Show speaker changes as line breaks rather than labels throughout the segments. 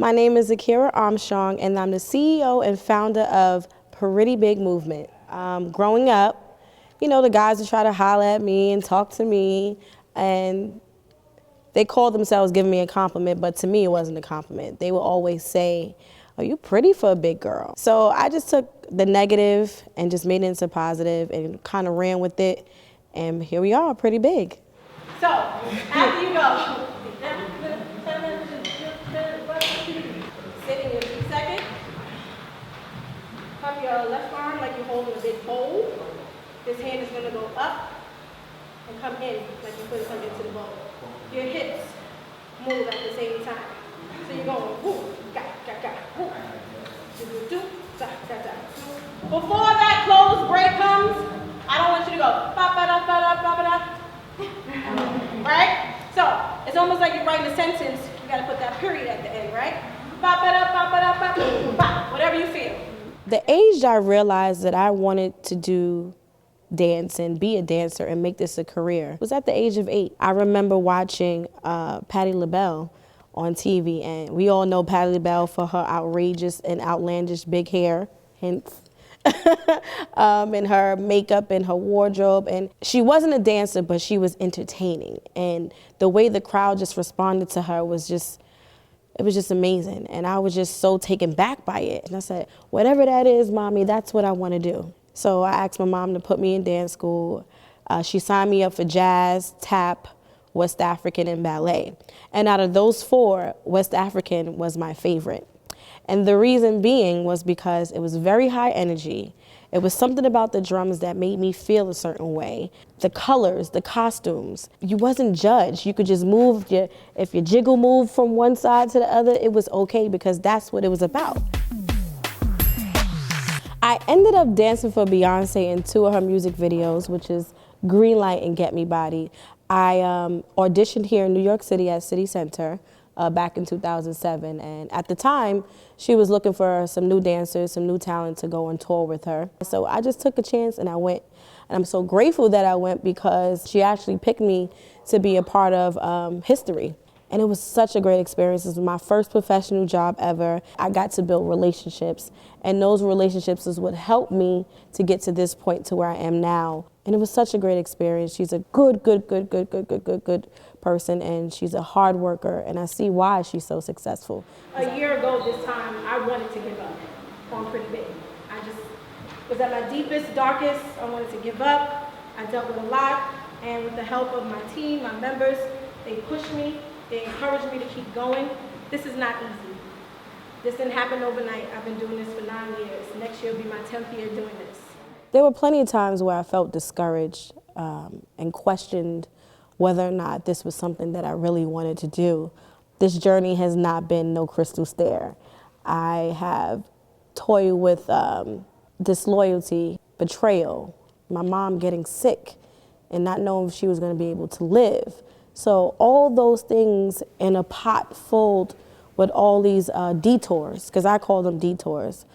My name is Akira Armstrong, and I'm the CEO and founder of Pretty Big Movement. Growing up, you know, the guys would try to holler at me and talk to me, and they called themselves giving me a compliment, but to me it wasn't a compliment. They would always say, "Are you pretty for a big girl?" So I just took the negative and just made it into positive and kind of ran with it, and here we are, pretty big.
So, after you go, sit in your 2 seconds. Cup your left arm like you're holding a big bowl. This hand is going to go up and come in like you put something into the bowl. Your hips move at the same time. So you're going whoo, ga, ga, ga, whoo. Do, do, do, da, da, da. Before that close break comes, I don't want you to go ba ba da ba da ba ba da. Right? So it's almost like you're writing a sentence. You got to put that period at the end, right? Ba ba da ba ba da ba ba. Whatever you feel.
The age I realized that I wanted to do dance and be a dancer and make this a career was at the age of 8. I remember watching Patti LaBelle on TV, and we all know Patti LaBelle for her outrageous and outlandish big hair, hence, and her makeup and her wardrobe. And she wasn't a dancer, but she was entertaining. And the way the crowd just responded to her was just, it was just amazing. And I was just so taken back by it. And I said, whatever that is, Mommy, that's what I want to do. So I asked my mom to put me in dance school. She signed me up for jazz, tap, West African, and ballet. And out of those 4, West African was my favorite. And the reason being was because it was very high energy. It was something about the drums that made me feel a certain way. The colors, the costumes, you wasn't judged. You could just move. If your jiggle moved from one side to the other, it was okay because that's what it was about. I ended up dancing for Beyonce in 2 of her music videos, which is Green Light and Get Me Body. I auditioned here in New York City at City Center back in 2007. And at the time, she was looking for some new dancers, some new talent to go on tour with her. So I just took a chance and I went. And I'm so grateful that I went because she actually picked me to be a part of history. And it was such a great experience. It was my first professional job ever. I got to build relationships, and those relationships is what helped me to get to this point to where I am now. And it was such a great experience. She's a good person, and she's a hard worker, and I see why she's so successful.
A year ago this time, I wanted to give up on Pretty Big. I just was at my deepest, darkest. I wanted to give up. I dealt with a lot, and with the help of my team, my members, they pushed me. They encouraged me to keep going. This is not easy. This didn't happen overnight. I've been doing this for 9 years. Next year will be my 10th year doing this.
There were plenty of times where I felt discouraged and questioned whether or not this was something that I really wanted to do. This journey has not been no crystal stair. I have toyed with disloyalty, betrayal, my mom getting sick and not knowing if she was going to be able to live. So all those things in a pot filled with all these detours, because I call them detours,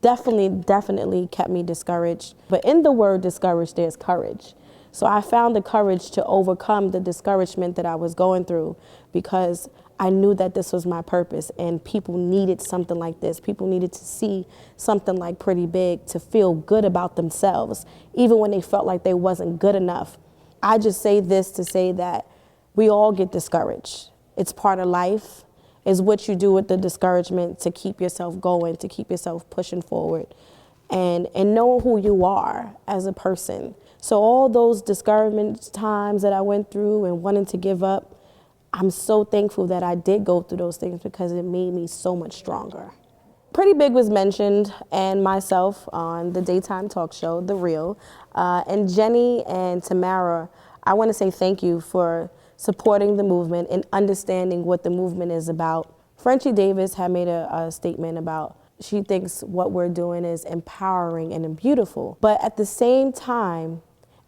definitely kept me discouraged. But in the word discouraged, there's courage. So I found the courage to overcome the discouragement that I was going through because I knew that this was my purpose and people needed something like this. People needed to see something like Pretty Big to feel good about themselves, even when they felt like they wasn't good enough. I just say this to say that we all get discouraged. It's part of life. It's what you do with the discouragement to keep yourself going, to keep yourself pushing forward, and know who you are as a person. So all those discouragement times that I went through and wanting to give up, I'm so thankful that I did go through those things because it made me so much stronger. Pretty Big was mentioned, and myself on the daytime talk show, The Real. And Jenny and Tamara, I want to say thank you for supporting the movement and understanding what the movement is about. Frenchie Davis had made a statement about she thinks what we're doing is empowering and beautiful. But at the same time,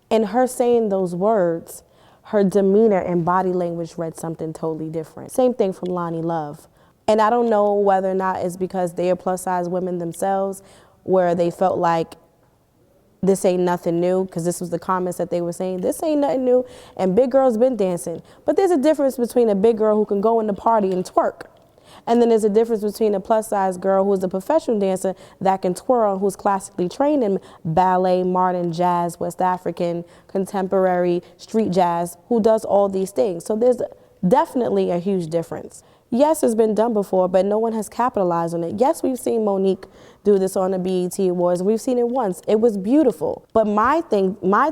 in her saying those words, her demeanor and body language read something totally different. Same thing from Lonnie Love. And I don't know whether or not it's because they are plus size women themselves, where they felt like this ain't nothing new, because this was the comments that they were saying, this ain't nothing new, and big girls been dancing. But there's a difference between a big girl who can go in the party and twerk And then there's a difference between a plus size girl who's a professional dancer that can twirl, who's classically trained in ballet, modern jazz, West African, contemporary, street jazz, who does all these things. So there's definitely a huge difference. Yes, it's been done before, but no one has capitalized on it. Yes, we've seen Monique do this on the BET Awards. We've seen it once. It was beautiful. But my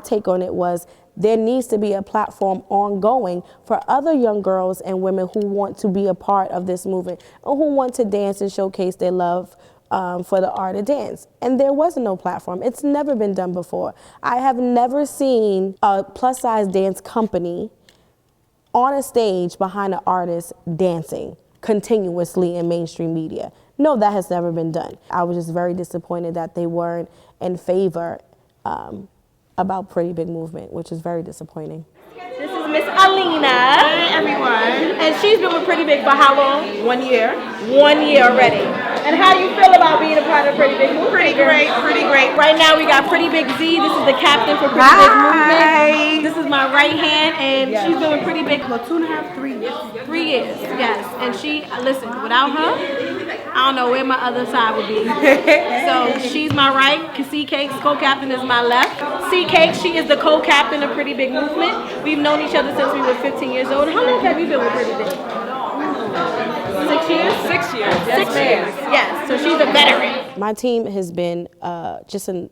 take on it was there needs to be a platform ongoing for other young girls and women who want to be a part of this movement or who want to dance and showcase their love for the art of dance. And there was no platform. It's never been done before. I have never seen a plus size dance company on a stage behind an artist dancing continuously in mainstream media. No, that has never been done. I was just very disappointed that they weren't in favor about Pretty Big Movement, which is very disappointing.
This is Miss Alina.
Hey everyone.
And she's been with Pretty Big for how long?
1 year.
1 year already. And how do you feel about being a part of Pretty Big Movement?
Pretty great, pretty great.
Right now we got Pretty Big Z. This is the captain for Pretty Big Movement. This is my right hand, and she's been with Pretty Big for 2.5, 3 years. 3 years, yes. And she, listen, without her, I don't know where my other side would be. So she's my right. C-Cake's co-captain is my left. C-Cake, she is the co-captain of Pretty Big Movement. We've known each other since we were 15 years old. How long have you been with Pretty Big? 6 years?
6 years.
Yes, 6 years. Yes, so she's a veteran.
My team has been just a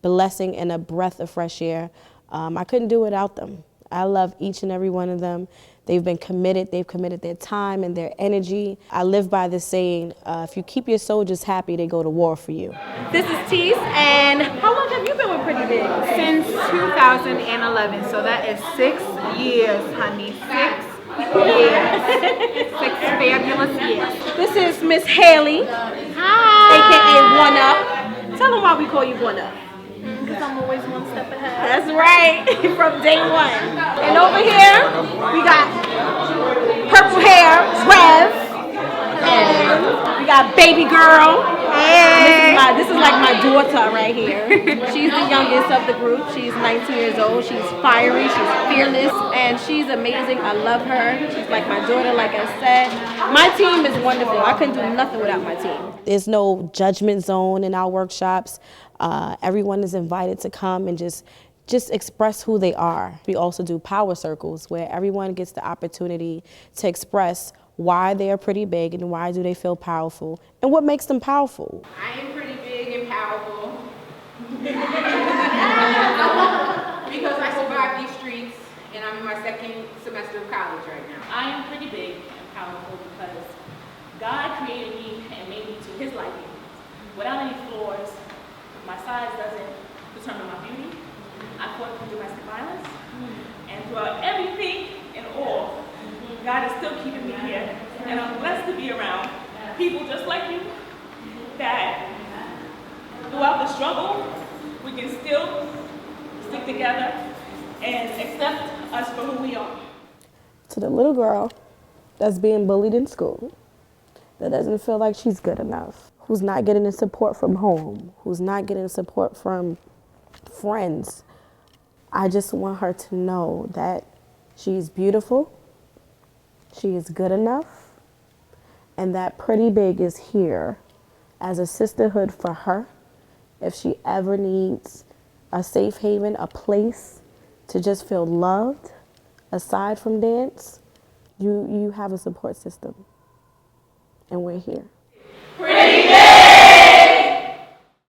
blessing and a breath of fresh air. I couldn't do it without them. I love each and every one of them. They've been committed. They've committed their time and their energy. I live by the saying, if you keep your soldiers happy, they go to war for you.
This is Tease, and how long have you been with Pretty Big?
Since 2011, so that is 6 years, honey. 6 years. 6 fabulous years.
This is Miss Haley, aka One Up. Tell them why we call you One Up.
Because I'm always one step ahead.
That's right, from day one. And over here, we got purple hair, Rev, and we got baby girl. Hey. This is like my daughter right here. She's the youngest of the group. She's 19 years old. She's fiery, she's fearless, and she's amazing. I love her. She's like my daughter, like I said. My team is wonderful. I couldn't do nothing without my team.
There's no judgment zone in our workshops. Everyone is invited to come and just express who they are. We also do power circles where everyone gets the opportunity to express why they are pretty big and why do they feel powerful and what makes them powerful.
I am pretty big and powerful. Because I survived these streets and I'm in my 2nd semester of college right now.
I am pretty big and powerful because God created me and made me to his liking. Without any flaws, my size doesn't determine my beauty. I fought through domestic violence, and throughout everything and all, God is still keeping me here, and I'm blessed to be around people just like you that throughout the struggle, we can still stick together and accept us for who we are.
To the little girl that's being bullied in school, that doesn't feel like she's good enough, who's not getting the support from home, who's not getting support from friends, I just want her to know that she's beautiful, she is good enough, and that Pretty Big is here as a sisterhood for her. If she ever needs a safe haven, a place to just feel loved, aside from dance, you have a support system, and we're here.
Pretty big.